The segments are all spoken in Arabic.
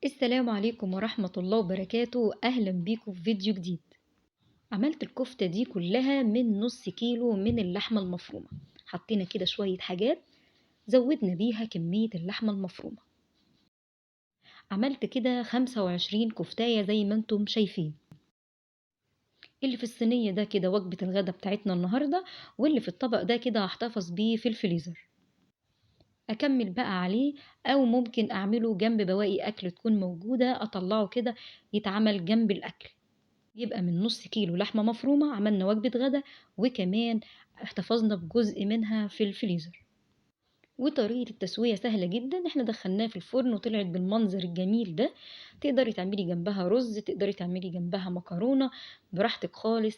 السلام عليكم ورحمة الله وبركاته، أهلا بيكم في فيديو جديد. عملت الكفتة دي كلها من نص كيلو من اللحمة المفرومة. حطينا كده شوية حاجات، زودنا بيها كمية اللحمة المفرومة. عملت كده 25 كفتاية زي ما انتم شايفين. اللي في الصينية ده كده وجبة الغدا بتاعتنا النهاردة، واللي في الطبق ده كده هحتفظ بيه في الفريزر. أكمل بقى عليه، أو ممكن أعمله جنب بواقي أكل تكون موجودة، أطلعه كده يتعمل جنب الأكل. يبقى من نص كيلو لحمة مفرومة عملنا وجبة غدا، وكمان احتفظنا بجزء منها في الفريزر. وطريقة التسوية سهلة جدا، احنا دخلناه في الفرن وطلعت بالمنظر الجميل ده. تقدري تعملي جنبها رز، تقدري تعملي جنبها مكرونة، براحتك خالص.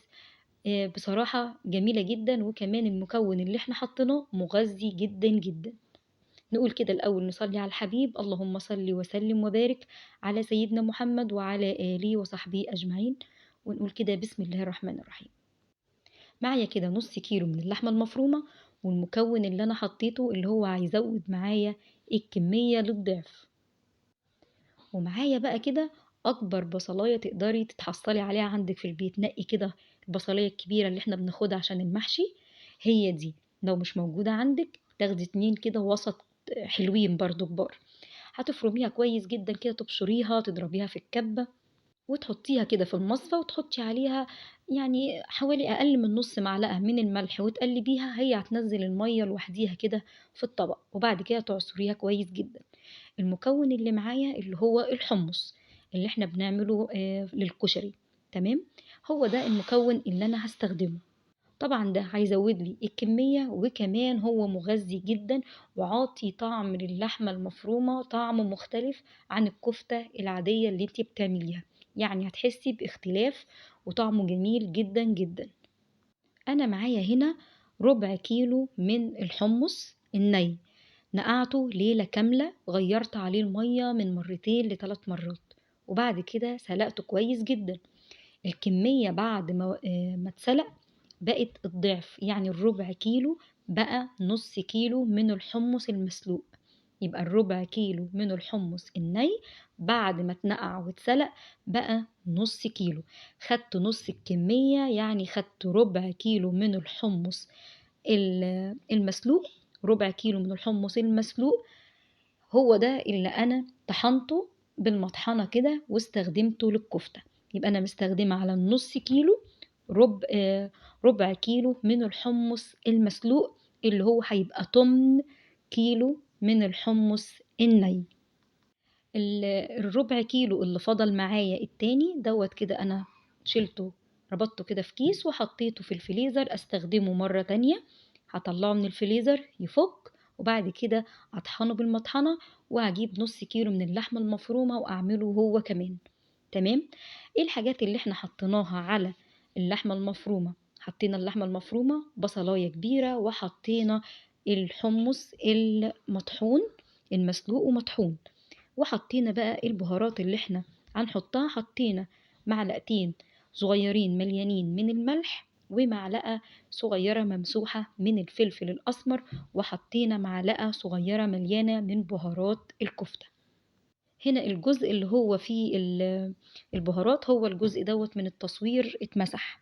بصراحة جميلة جدا، وكمان المكون اللي احنا حطيناه مغذي جدا جدا. نقول كده الأول نصلي على الحبيب، اللهم صل وسلم وبارك على سيدنا محمد وعلى آله وصحبه أجمعين. ونقول كده بسم الله الرحمن الرحيم. معايا كده نص كيلو من اللحمة المفرومة، والمكون اللي أنا حطيته اللي هو هيزود معايا الكمية للضعف. ومعايا بقى كده أكبر بصلاية تقدري تتحصلي عليها عندك في البيت. نقي كده البصلاية الكبيرة اللي احنا بناخدها عشان المحشي، هي دي. لو مش موجودة عندك تاخدي 2 كده وسط، حلوين برضو كبار. هتفرميها كويس جدا كده، تبشريها تضربيها في الكبة، وتحطيها كده في المصفى، وتحطي عليها يعني حوالي أقل من نص معلقة من الملح، وتقلبيها. هي هتنزل المية لوحديها كده في الطبق، وبعد كده تعصريها كويس جدا. المكون اللي معايا اللي هو الحمص، اللي احنا بنعمله للكشري. تمام، هو ده المكون اللي انا هستخدمه. طبعا ده هيزود لي الكمية، وكمان هو مغذي جدا، وعاطي طعم للحمة المفرومة طعم مختلف عن الكفتة العادية اللي انتي بتعمليها. يعني هتحسي باختلاف، وطعمه جميل جدا جدا. انا معايا هنا ربع كيلو من الحمص الني. نقعته ليلة كاملة، غيرت عليه المية من مرتين لثلاث مرات، وبعد كده سلقته كويس جدا. الكمية بعد ما اتسلق بقت الضعف، يعني الربع كيلو بقى نص كيلو من الحمص المسلوق. يبقى الربع كيلو من الحمص الني بعد ما اتنقع واتسلق بقى نص كيلو. خدت نص الكمية، يعني خدت ربع كيلو من الحمص المسلوق. ربع كيلو من الحمص المسلوق هو ده اللي انا طحنته بالمطحنة كده واستخدمته للكفتة. يبقى انا مستخدمة على النص كيلو ربع كيلو من الحمص المسلوق، اللي هو هيبقى 8 كيلو من الحمص الني. الربع كيلو اللي فضل معايا التاني دوت كده انا شلته، ربطته كده في كيس وحطيته في الفريزر استخدمه مرة تانية. هطلعه من الفريزر يفك، وبعد كده اطحنه بالمطحنة، وهجيب نص كيلو من اللحمة المفرومة واعمله هو كمان. تمام. ايه الحاجات اللي احنا حطيناها على اللحمة المفرومة؟ حطينا اللحمة المفرومة، بصلاية كبيرة، وحطينا الحمص المطحون المسلوق ومطحون. وحطينا بقى البهارات اللي احنا هنحطها. حطينا معلقتين صغيرين مليانين من الملح، ومعلقة صغيرة ممسوحة من الفلفل الأسمر، وحطينا معلقة صغيرة مليانة من بهارات الكفتة. هنا الجزء اللي هو فيه البهارات، هو الجزء دوت من التصوير اتمسح.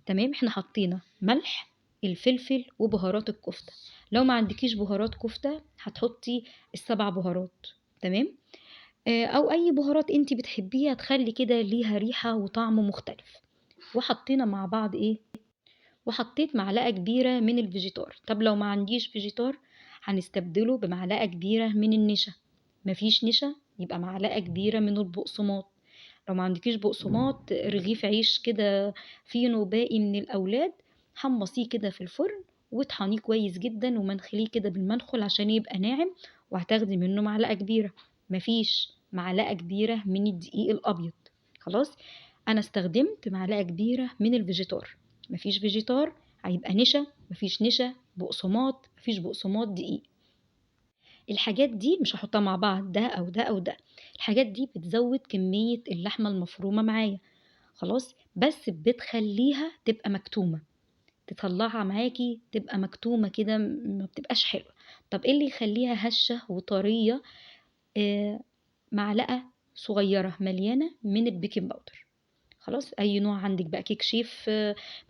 تمام، احنا حطينا ملح، الفلفل، وبهارات الكفتة. لو ما عندكيش بهارات كفتة هتحطي السبع بهارات. تمام. او اي بهارات انت بتحبيها تخلي كده ليها ريحة وطعم مختلف. وحطينا مع بعض ايه، وحطيت معلقة كبيرة من الفيجيتار. طب لو ما عنديش فيجيتار هنستبدله بمعلقة كبيرة من النشا. مفيش نشا يبقى معلقة كبيرة من البقسماط. لو ما عندكيش بقسماط، رغيف عيش كده فينو باقي من الأولاد، حمصيه كده في الفرن وطحنيه كويس جدا، ومنخليه كده بالمنخل عشان يبقى ناعم، وهتاخدي منه معلقة كبيرة. مفيش معلقة كبيرة من الدقيق الأبيض. خلاص، أنا استخدمت معلقة كبيرة من الفيجيتار. مفيش فيجيتار هيبقى نشا، مفيش نشا بقسماط، مفيش بقسماط دقيق. الحاجات دي مش هحطها مع بعض، ده او ده او ده. الحاجات دي بتزود كمية اللحمة المفرومة معايا. خلاص، بس بتخليها تبقى مكتومة. تطلعها معاكي تبقى مكتومة كده، ما بتبقاش حلوة. طب ايه اللي يخليها هشة وطرية؟ آه معلقة صغيرة مليانة من البيكنج باودر. خلاص، أي نوع عندك بقى، كيك شيف،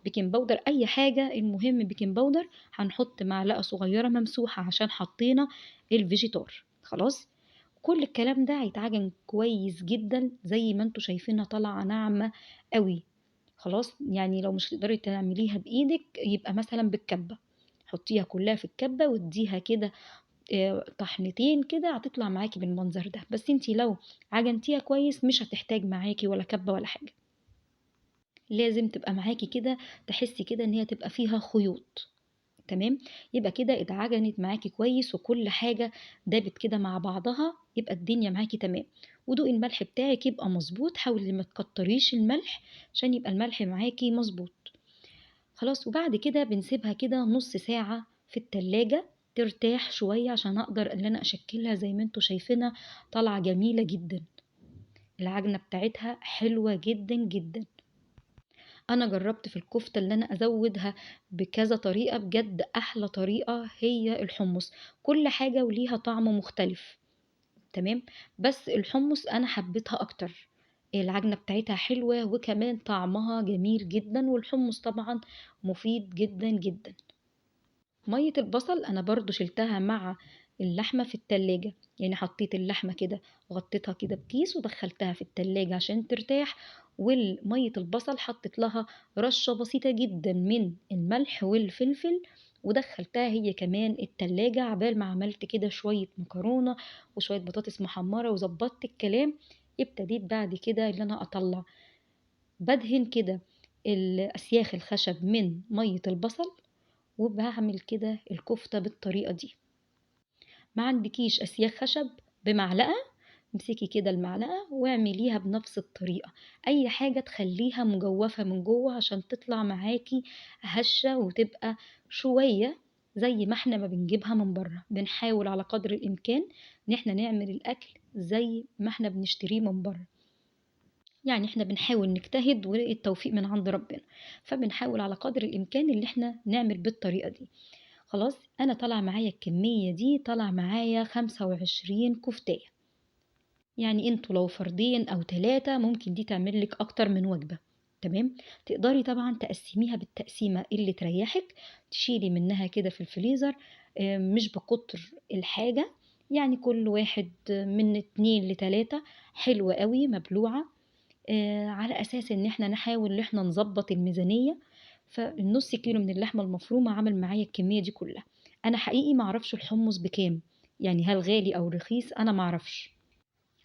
بيكنج باودر، أي حاجة، المهم بيكنج باودر. هنحط معلقة صغيرة ممسوحة عشان حطينا الفيجيتار. خلاص، كل الكلام ده هيتعجن كويس جدا زي ما انتوا شايفينها طالعة ناعمة قوي. خلاص، يعني لو مش تقدري تعمليها بإيدك يبقى مثلا بالكبة، حطيها كلها في الكبة واديها كده طحنتين كده، هتطلع معاكي بالمنظر ده. بس انتي لو عجنتيها كويس مش هتحتاج معاكي ولا كبة ولا حاجة. لازم تبقى معاكي كده، تحسي كده ان هي تبقى فيها خيوط. تمام، يبقى كده اتعجنت معاكي كويس وكل حاجة دابت كده مع بعضها، يبقى الدنيا معاكي تمام. ودوق الملح بتاعك يبقى مظبوط، حاولي ما تكتريش الملح عشان يبقى الملح معاكي مظبوط. خلاص، وبعد كده بنسيبها كده نص ساعة في التلاجة ترتاح شوية عشان اقدر ان انا اشكلها زي ما انتوا شايفينها، طالعة جميلة جدا. العجنة بتاعتها حلوة جدا جدا. انا جربت في الكفتة اللي انا ازودها بكذا طريقة، بجد احلى طريقة هي الحمص. كل حاجة وليها طعم مختلف. تمام، بس الحمص انا حبيتها اكتر. العجنة بتاعتها حلوة وكمان طعمها جميل جدا، والحمص طبعا مفيد جدا جدا. مية البصل انا برضو شلتها مع اللحمة في التلاجة، يعني حطيت اللحمة كده، غطيتها كده بكيس ودخلتها في التلاجة عشان ترتاح. والمية البصل حطيت لها رشة بسيطة جدا من الملح والفلفل، ودخلتها هي كمان التلاجة عبال ما عملت كده شوية مكرونة وشوية بطاطس محمرة وظبطت الكلام. ابتديت بعد كده اللي انا اطلع، بدهن كده الاسياخ الخشب من مية البصل، وبعمل كده الكفتة بالطريقة دي. ما عندكيش أسياخ خشب، بمعلقة، امسكي كده المعلقة واعمليها بنفس الطريقة. أي حاجة تخليها مجوفة من جوه عشان تطلع معاكي هشة وتبقى شوية زي ما احنا ما بنجيبها من بره. بنحاول على قدر الإمكان ان احنا نعمل الأكل زي ما احنا بنشتريه من بره. يعني احنا بنحاول نجتهد والتوفيق من عند ربنا، فبنحاول على قدر الإمكان اللي احنا نعمل بالطريقة دي. خلاص، انا طالع معايا الكمية دي، طالع معايا 25 كفتاية. يعني انتوا لو فردين او ثلاثة ممكن دي تعمل لك اكتر من وجبة. تمام، تقدري طبعا تقسميها بالتقسيمة اللي تريحك، تشيلي منها كده في الفريزر. مش بكتر الحاجة، يعني كل واحد من 2 ل3 حلوة قوي مبلوعة. على اساس ان احنا نحاول ان احنا نظبط الميزانية. فالنص كيلو من اللحمة المفرومة عمل معايا الكمية دي كلها. انا حقيقي معرفش الحمص بكام، يعني هل غالي او رخيص انا معرفش.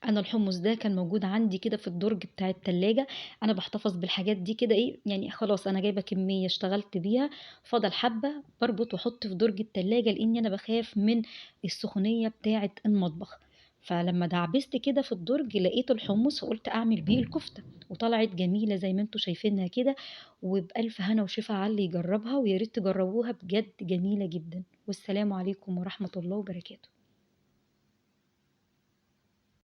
انا الحمص ده كان موجود عندي كده في الدرج بتاع التلاجة. انا بحتفظ بالحاجات دي كده، ايه يعني، خلاص انا جايبة كمية اشتغلت بيها، فضل حبة بربط واحط في درج التلاجة لاني انا بخاف من السخونية بتاعة المطبخ. فلما دعبست كده في الدرج لقيت الحمص فقلت اعمل بيه الكفتة، وطلعت جميلة زي ما انتوا شايفينها كده. وبألف هنا وشفا على اللي يجربها، وياريت تجربوها بجد جميلة جدا. والسلام عليكم ورحمة الله وبركاته.